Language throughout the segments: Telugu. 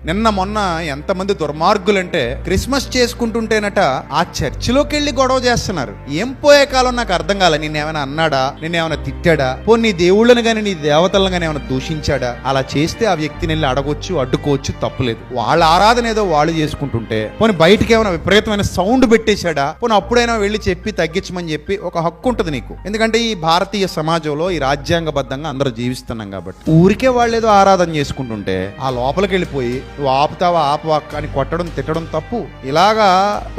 నిన్న మొన్న ఎంతమంది దుర్మార్గులంటే క్రిస్మస్ చేసుకుంటుంటేనట ఆ చర్చిలోకి వెళ్ళి గొడవ చేస్తున్నారు. ఏం పోయే కాలం నాకు అర్థం కాలే. నిన్నేమైనా అన్నాడా, నిన్నేమైనా తిట్టాడా, పోనీ నీ దేవుళ్ళని గాని నీ దేవతలను గాని ఏమైనా దూషించాడా? అలా చేస్తే ఆ వ్యక్తిని వెళ్ళి అడగొచ్చు, అడ్డుకోవచ్చు, తప్పులేదు. వాళ్ళ ఆరాధన ఏదో వాళ్ళు చేసుకుంటుంటే పోనీ బయటకి ఏమైనా విపరీతమైన సౌండ్ పెట్టేశాడా, పోనీ అప్పుడైనా వెళ్ళి చెప్పి తగ్గించమని చెప్పి ఒక హక్కు ఉంటుంది నీకు. ఎందుకంటే ఈ భారతీయ సమాజంలో ఈ రాజ్యాంగబద్ధంగా అందరూ జీవిస్తున్నాం కాబట్టి. ఊరికే వాళ్ళు ఏదో ఆరాధన చేసుకుంటుంటే ఆ లోపలికి వెళ్ళిపోయి నువ్వు ఆపుతావా ఆపవా అని కొట్టడం తిట్టడం తప్పు. ఇలాగా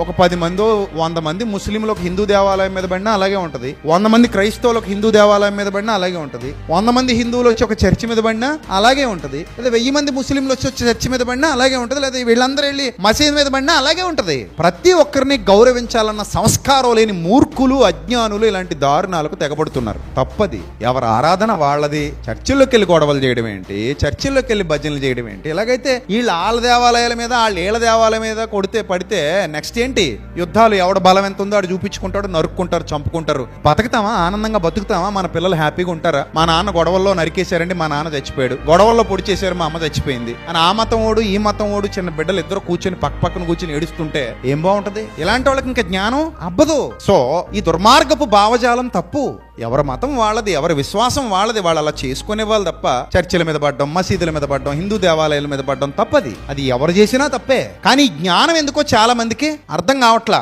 ఒక 10 మందో 100 మంది ముస్లింలు ఒక హిందూ దేవాలయం మీద పడినా అలాగే ఉంటది, 100 మంది క్రైస్తవులు ఒక హిందూ దేవాలయం మీద పడినా అలాగే ఉంటది, 100 మంది హిందువులు వచ్చి ఒక చర్చి మీద పడినా అలాగే ఉంటది, లేదా 1000 మంది ముస్లింలు వచ్చి చర్చి మీద పడినా అలాగే ఉంటది, లేదా వీళ్ళందరూ వెళ్ళి మసీద్ మీద పడినా అలాగే ఉంటది. ప్రతి ఒక్కరిని గౌరవించాలన్న సంస్కారం లేని మూర్ఖులు, అజ్ఞానులు ఇలాంటి దారుణాలకు తెగబడుతున్నారు. తప్పది. ఎవరి ఆరాధన వాళ్ళది. చర్చిల్లోకి వెళ్ళి గొడవలు చేయడం ఏంటి, చర్చిల్లోకి వెళ్ళి భజనలు చేయడం ఏంటి? ఇలాగైతే వాళ్ళ దేవాలయాల మీద వీళ్ళ దేవాలయం మీద కొడితే పడితే నెక్స్ట్ ఏంటి? యుద్ధాలు. ఎవడ బలం ఎంత ఉందో ఆడు చూపించుకుంటాడు, నరుక్కుంటారు, చంపుకుంటారు. బతుకుతామా? ఆనందంగా బతుకుతామా? మన పిల్లలు హ్యాపీగా ఉంటారా? మా నాన్న గొడవల్లో నరికేశారండి, మా నాన్న చచ్చిపోయాడు, గొడవల్లో పొడి చేశారు, మా అమ్మ చచ్చిపోయింది అని ఆ మతం ఓడు ఈ మతం ఓడు చిన్న బిడ్డలు ఇద్దరు కూర్చొని పక్కన కూర్చొని ఏడుస్తుంటే ఏం బాగుంటది? ఇలాంటి వాళ్ళకి ఇంకా జ్ఞానం అబ్బదు. సో ఈ దుర్మార్గపు భావజాలం తప్పు. ఎవరి మతం వాళ్ళది, ఎవరి విశ్వాసం వాళ్ళది. వాళ్ళు అలా చేసుకునే వాళ్ళు తప్ప చర్చిల మీద పడ్డం, మసీదుల మీద పడ్డం, హిందూ దేవాలయాల మీద పడ్డం తప్పది. అది ఎవరు చేసినా తప్పే. కానీ జ్ఞానం ఎందుకో చాలా మందికి అర్థం కావట్లా.